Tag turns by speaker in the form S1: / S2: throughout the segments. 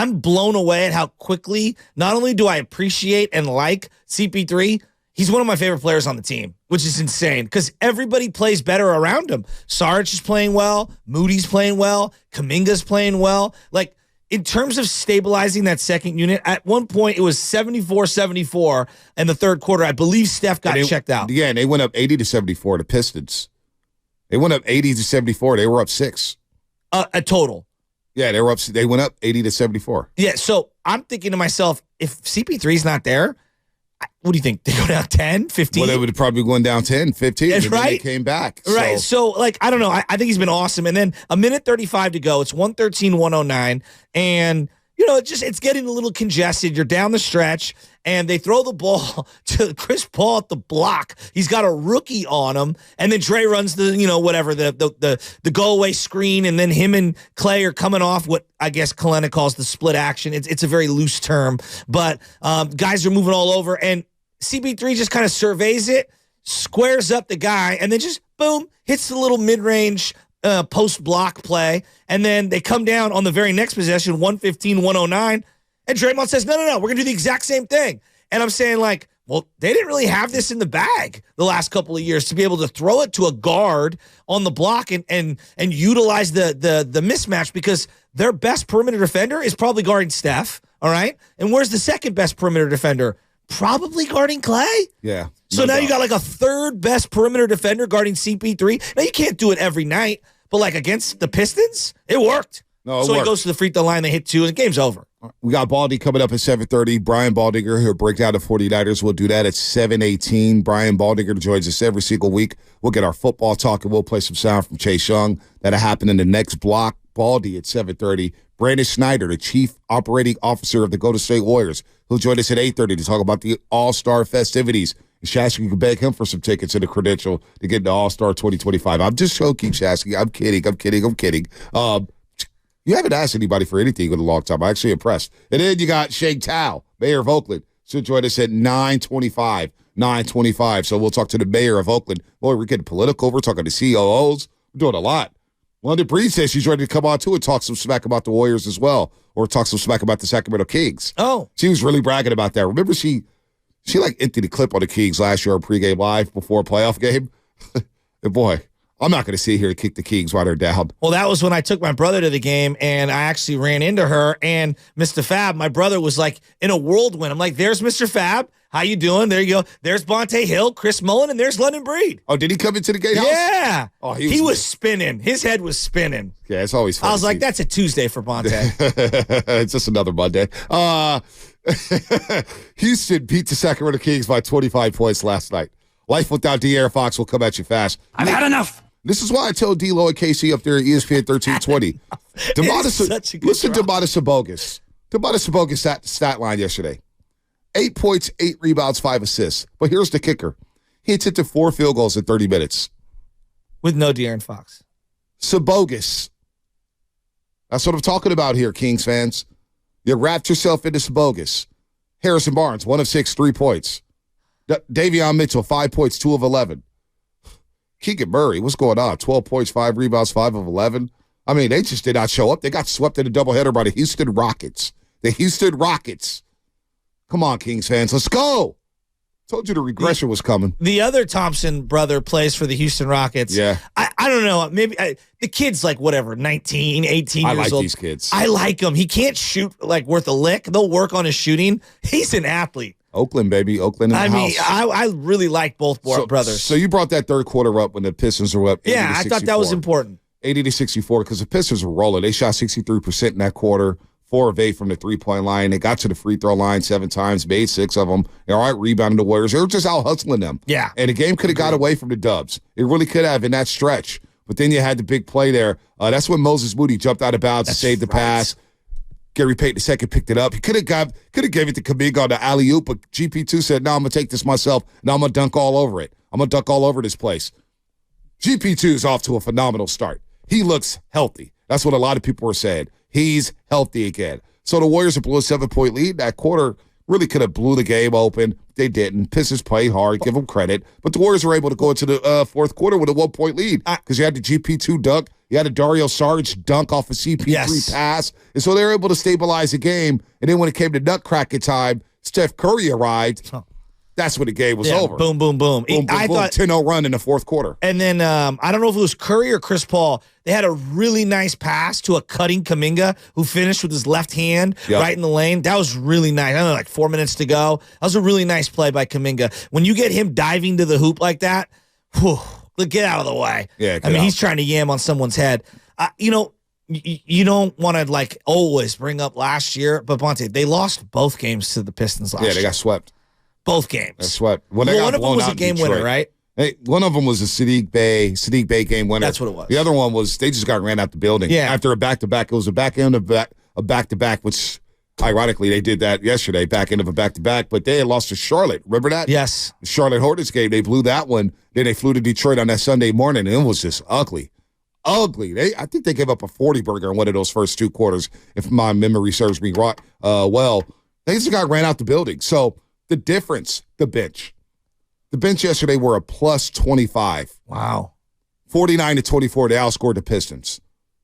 S1: I'm blown away at how quickly, not only do I appreciate and like CP3, he's one of my favorite players on the team, which is insane because everybody plays better around him. Sarge is playing well. Moody's playing well. Kuminga's playing well. Like, in terms of stabilizing that second unit, at one point it was 74-74 in the third quarter. I believe Steph got checked out.
S2: Yeah, and they went up 80-74, the Pistons. They went up 80-74. They were up 6.
S1: A total.
S2: Yeah, they went up 80-74.
S1: Yeah, so I'm thinking to myself, if CP3's not there, what do you think? They go down 10, 15?
S2: Well, they would have probably gone down 10, 15.
S1: That's
S2: and then
S1: right.
S2: they came back.
S1: Right. So, like, I don't know. I think he's been awesome. And then a minute 35 to go. It's 113-109. And, you know, it's getting a little congested. You're down the stretch, and they throw the ball to Chris Paul at the block. He's got a rookie on him. And then Dre runs the, you know, whatever, the go-away screen. And then him and Clay are coming off what I guess Kalena calls the split action. It's a very loose term. But guys are moving all over. And CP3 just kind of surveys it, squares up the guy, and then just, boom, hits the little mid-range post-block play. And then they come down on the very next possession, 115-109, and Draymond says, no, we're going to do the exact same thing. And I'm saying, like, well, they didn't really have this in the bag the last couple of years to be able to throw it to a guard on the block and utilize the mismatch because their best perimeter defender is probably guarding Steph, all right? And where's the second best perimeter defender? Probably guarding Clay.
S2: Yeah.
S1: So now you got like a third best perimeter defender guarding CP3. Now you can't do it every night, but like against the Pistons, it worked. So he goes to the free throw line, they hit 2, and the game's over.
S2: We got Baldy coming up at 7:30. Brian Baldinger, who'll break down the 49ers. We'll do that at 7:18. Brian Baldinger joins us every single week. We'll get our football talk, and we'll play some sound from Chase Young. That'll happen in the next block. Baldy at 7:30. Brandon Snyder, the Chief Operating Officer of the Golden State Warriors, who'll join us at 8:30 to talk about the All-Star festivities. Shasky, you can beg him for some tickets and a credential to get the All-Star 2025. I'm just joking, Shasky. I'm kidding. You haven't asked anybody for anything in a long time. I'm actually impressed. And then you got Shake Tao, Mayor of Oakland. So join us at 9:25. So we'll talk to the Mayor of Oakland. Boy, we're getting political. We're talking to COOs. We're doing a lot. London Breed says she's ready to come on, too, and talk some smack about the Warriors as well, or talk some smack about the Sacramento Kings.
S1: Oh.
S2: She was really bragging about that. Remember she like emptied the clip on the Kings last year on pregame live before a playoff game? And boy, I'm not going to sit here and kick the Kings while they're down.
S1: Well, that was when I took my brother to the game, and I actually ran into her, and Mr. Fab, my brother, was like in a whirlwind. I'm like, there's Mr. Fab. How you doing? There you go. There's Bonte Hill, Chris Mullen, and there's London Breed.
S2: Oh, did he come into the gatehouse?
S1: Yeah.
S2: Oh,
S1: he was spinning. His head was spinning.
S2: Yeah, it's always fun.
S1: I was like, that's a Tuesday for Bonte.
S2: It's just another Monday. Houston beat the Sacramento Kings by 25 points last night. Life without De'Aaron Fox will come at you fast.
S1: I've had enough.
S2: This is why I tell D-Lo and KC up there at ESPN 1320. Listen to Domantas Sabonis. Domantas Sabonis stat line yesterday. 8 points, 8 rebounds, 5 assists. But here's the kicker. He attempted 4 field goals in 30 minutes.
S1: With no De'Aaron Fox.
S2: Sabonis. That's what I'm talking about here, Kings fans. You wrapped yourself into Sabonis. Harrison Barnes, 1 of 6, 3 points. Davion Mitchell, 5 points, 2 of 11. Keegan Murray, what's going on? 12 points, 5 rebounds, 5 of 11. I mean, they just did not show up. They got swept in a doubleheader by the Houston Rockets. The Houston Rockets. Come on, Kings fans. Let's go. Told you the regression was coming.
S1: The other Thompson brother plays for the Houston Rockets.
S2: Yeah.
S1: I don't know. Maybe the kid's like, whatever, 19, 18 years old.
S2: I like these kids.
S1: I like him. He can't shoot like worth a lick. They'll work on his shooting. He's an athlete.
S2: Oakland, baby. Oakland in the house.
S1: I really like both brothers.
S2: So you brought that third quarter up when the Pistons were up 80-64.
S1: Yeah, I thought that was important.
S2: 80-64 because the Pistons were rolling. They shot 63% in that quarter, 4 of 8 from the three-point line. They got to the free throw line 7 times, made 6 of them. All right, rebounding the Warriors. They were just out hustling them.
S1: Yeah.
S2: And the game could have got away from the Dubs. It really could have in that stretch. But then you had the big play there. That's when Moses Moody jumped out of bounds to save the pass. Gary Payton II picked it up. He could have gave it to Kuminga on the alley-oop, but GP2 said, no, I'm going to take this myself. Now I'm going to dunk all over it. I'm going to dunk all over this place. GP2 is off to a phenomenal start. He looks healthy. That's what a lot of people were saying. He's healthy again. So the Warriors blew a 7-point lead. That quarter, really could have blew the game open. They didn't. Pistons played hard, give them credit. But the Warriors were able to go into the fourth quarter with a 1-point lead because you had the GP2 dunk. You had a Dario Saric dunk off a CP3 pass. And so they were able to stabilize the game. And then when it came to nutcracker time, Steph Curry arrived. That's when the game was over.
S1: Boom, boom, boom.
S2: I thought 10-0 run in the fourth quarter.
S1: And then I don't know if it was Curry or Chris Paul. They had a really nice pass to a cutting Kuminga who finished with his left hand right in the lane. That was really nice. I don't know, like 4 minutes to go. That was a really nice play by Kuminga. When you get him diving to the hoop like that, get out of the way.
S2: Yeah,
S1: I mean, he's trying to yam on someone's head. You don't want to like always bring up last year, but Bonte, they lost both games to the Pistons last year.
S2: Yeah, they got swept.
S1: Both games.
S2: They swept. Well,
S1: one of them was a game winner, right?
S2: Hey, one of them was a Sadiq Bey game winner.
S1: That's what it was.
S2: The other one was they just got ran out the building.
S1: Yeah.
S2: After a back-to-back. It was a back end of a back-to-back, which ironically they did that yesterday, back end of a back-to-back, but they had lost to Charlotte. Remember that?
S1: Yes.
S2: The Charlotte Hornets game, they blew that one. Then they flew to Detroit on that Sunday morning, and it was just ugly. Ugly. I think they gave up a 40-burger in one of those first two quarters, if my memory serves me right. Well, they just got ran out the building. So the difference, the bench. The bench yesterday were a plus 25.
S1: Wow.
S2: 49-24, they outscored the Pistons.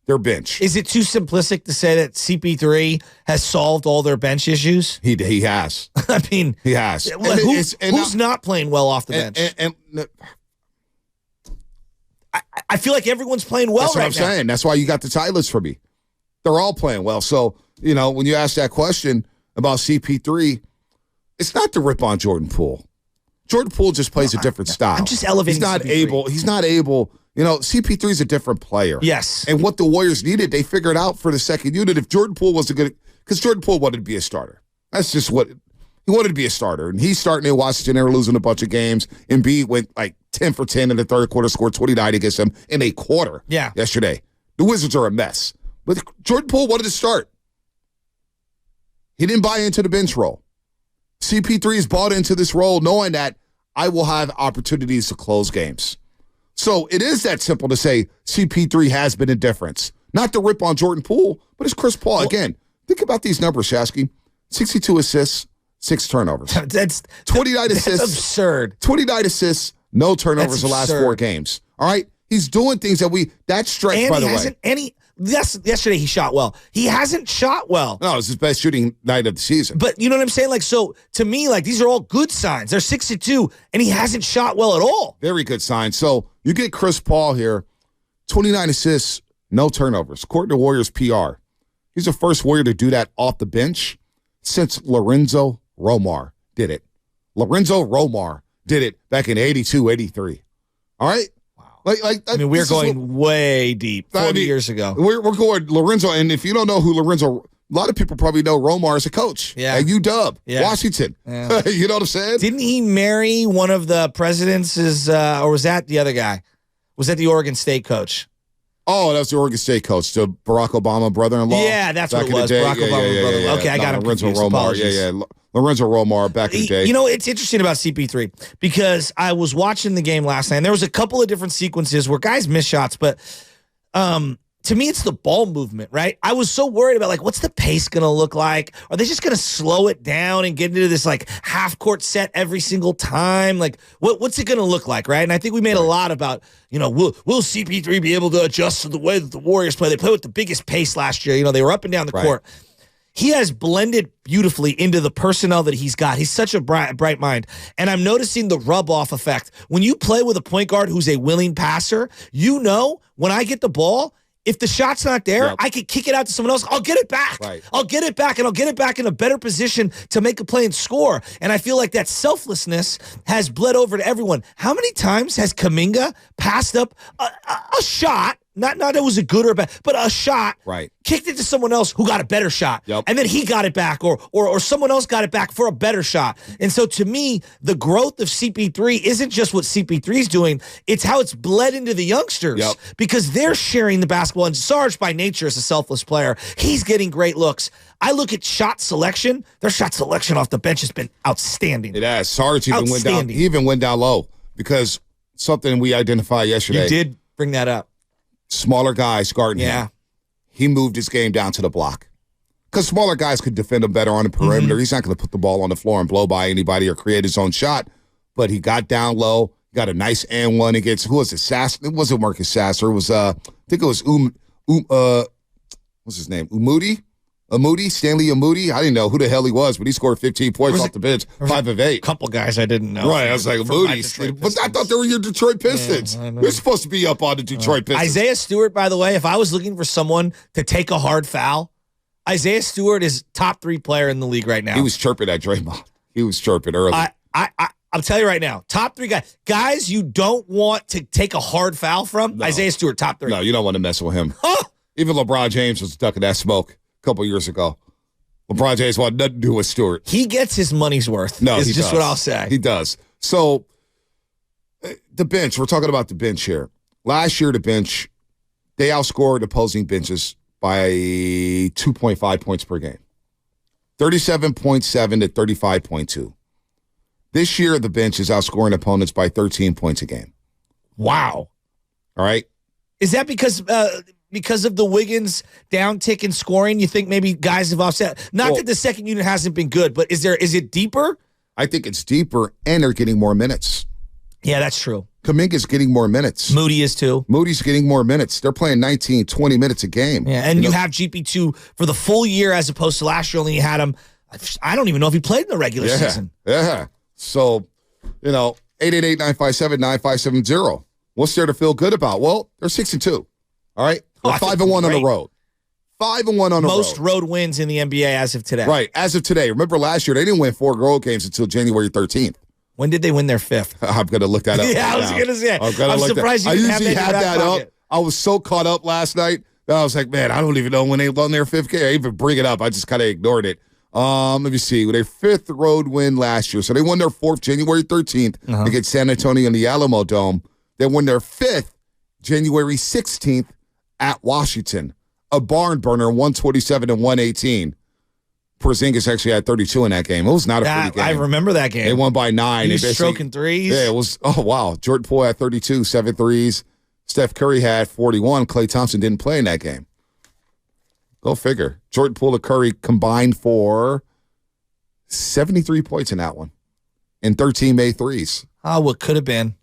S2: Their bench.
S1: Is it too simplistic to say that CP3 has solved all their bench issues?
S2: He has.
S1: I mean,
S2: he has.
S1: Who's not playing well off the bench? I feel like everyone's playing well right now.
S2: That's what I'm saying. That's why you got the tie list for me. They're all playing well. So, when you ask that question about CP3, it's not to rip on Jordan Poole. Jordan Poole just plays a different style.
S1: I'm just elevating CP3.
S2: He's not able. CP3 is a different player.
S1: Yes.
S2: And what the Warriors needed, they figured out for the second unit. If Jordan Poole wasn't good, because Jordan Poole wanted to be a starter. That's just what he wanted to be a starter. And he's starting in Washington. They were losing a bunch of games. Embiid went like 10 for 10 in the third quarter, scored 29 against them in a quarter yesterday. The Wizards are a mess. But Jordan Poole wanted to start. He didn't buy into the bench role. CP3 has bought into this role knowing that I will have opportunities to close games. So it is that simple to say CP3 has been a difference. Not to rip on Jordan Poole, but it's Chris Paul. Again, think about these numbers, Shasky. 62 assists, 6 turnovers.
S1: That's
S2: 29 assists.
S1: That's absurd.
S2: 29 assists, no turnovers the last 4 games. All right? He's doing things that stretch, by the way.
S1: Yesterday he shot well. He hasn't shot well.
S2: No, it's his best shooting night of the season.
S1: But you know what I'm saying? Like, so to me, like, these are all good signs. They're 62, and he hasn't shot well at all.
S2: Very good sign. So you get Chris Paul here, 29 assists, no turnovers. According to Warriors PR, he's the first Warrior to do that off the bench since Lorenzo Romar did it. Lorenzo Romar did it back in 82, 83. All right?
S1: I mean, we're going way deep, 40 years ago.
S2: We're going Lorenzo, and if you don't know who Lorenzo, a lot of people probably know Romar as a coach.
S1: Yeah.
S2: At UW, Washington. Yeah. You know what I'm saying?
S1: Didn't he marry one of the presidents, or was that the other guy? Was that the Oregon State coach?
S2: Oh, that was the Oregon State coach, the Barack Obama brother-in-law.
S1: Yeah, that's what it was. Barack Obama brother-in-law. Okay, I got him
S2: Lorenzo
S1: confused.
S2: Romar.
S1: Apologies.
S2: Yeah. Lorenzo Romar back in the day.
S1: It's interesting about CP3 because I was watching the game last night, and there was a couple of different sequences where guys miss shots, but to me, it's the ball movement, right? I was so worried about, like, what's the pace going to look like? Are they just going to slow it down and get into this, like, half-court set every single time? Like, what's it going to look like, right? And I think we made a lot about, will CP3 be able to adjust to the way that the Warriors play? They played with the biggest pace last year. They were up and down the court. He has blended beautifully into the personnel that he's got. He's such a bright mind. And I'm noticing the rub-off effect. When you play with a point guard who's a willing passer, when I get the ball, if the shot's not there, I could kick it out to someone else. I'll get it back.
S2: Right.
S1: I'll get it back, and I'll get it back in a better position to make a play and score. And I feel like that selflessness has bled over to everyone. How many times has Kuminga passed up a shot? Not that it was a good or bad, but a shot.
S2: Right.
S1: Kicked it to someone else who got a better shot.
S2: Yep.
S1: And then he got it back, or someone else got it back for a better shot. And so to me, the growth of CP3 isn't just what CP3 is doing, it's how it's bled into the youngsters.
S2: Yep.
S1: Because they're sharing the basketball. And Sarge, by nature, is a selfless player. He's getting great looks. I look at shot selection. Their shot selection off the bench has been outstanding.
S2: It has. Sarge even went down. He even went down low because something we identified yesterday.
S1: You did bring that up.
S2: Smaller guys guarding him. He moved his game down to the block. because smaller guys could defend him better on the perimeter. He's not going to put the ball on the floor and blow by anybody or create his own shot. But he got down low, got a nice and one against, who was it? Sasser? It wasn't Marcus Sasser. It was, I think it was, what's his name? Stanley Umudi. I didn't know who the hell he was, but he scored 15 points off the bench, 5 of 8.
S1: A couple guys I didn't know.
S2: Right, I was like, Umudi. But I thought they were your Detroit Pistons.
S1: Yeah,
S2: You're supposed to be up on the Detroit Pistons.
S1: Isaiah Stewart, by the way, if I was looking for someone to take a hard foul, Isaiah Stewart is top 3 player in the league right now.
S2: He was chirping at Draymond. He was chirping early.
S1: I'll tell you right now, top 3 guys you don't want to take a hard foul from. No. Isaiah Stewart, top 3.
S2: No, you don't want to mess with him. Even LeBron James was ducking that smoke a couple years ago. LeBron James wanted nothing to do with Stewart.
S1: He gets his money's worth.
S2: No,
S1: is
S2: he
S1: just
S2: does.
S1: What I'll say.
S2: He does. So the bench, we're talking about the bench here. Last year, the bench, they outscored opposing benches by 2.5 points per game. 37.7 to 35.2. This year, the bench is outscoring opponents by 13 points a game.
S1: Wow.
S2: All right?
S1: Is that because of the Wiggins downtick in scoring? You think maybe guys have offset? Not that the second unit hasn't been good, but is it deeper?
S2: I think it's deeper, and they're getting more minutes.
S1: Yeah, that's true.
S2: Kuminga's getting more minutes.
S1: Moody is too.
S2: Moody's getting more minutes. They're playing 19, 20 minutes a game.
S1: Yeah, and you have GP2 for the full year as opposed to last year only you had him. I don't even know if he played in the regular season.
S2: Yeah. So, 888-957-9570. What's there to feel good about? Well, they're 6-2. All right? They're 5-1 on the road. 5-1 on the road.
S1: Most road wins in the NBA as of today.
S2: Right, as of today. Remember last year, they didn't win 4 road games until January 13th.
S1: When did they win their 5th?
S2: I'm going to look that up.
S1: Yeah, I was going to say. I'm surprised you didn't have that up.
S2: I was so caught up last night that I was like, man, I don't even know when they won their 5th game. I even bring it up. I just kind of ignored it. Let me see. Their 5th road win last year. So they won their 4th January 13th against San Antonio in the Alamo Dome. They won their 5th January 16th at Washington. A barn burner, 127 and 118. Porzingis actually had 32 in that game. It was not a pretty game.
S1: I remember that game.
S2: They won by 9.
S1: He was stroking threes.
S2: Yeah, it was. Oh, wow. Jordan Poole had 32, 7 threes. Steph Curry had 41. Klay Thompson didn't play in that game. Go figure. Jordan Poole and Curry combined for 73 points in that one and 13 made threes.
S1: Oh, what could have been.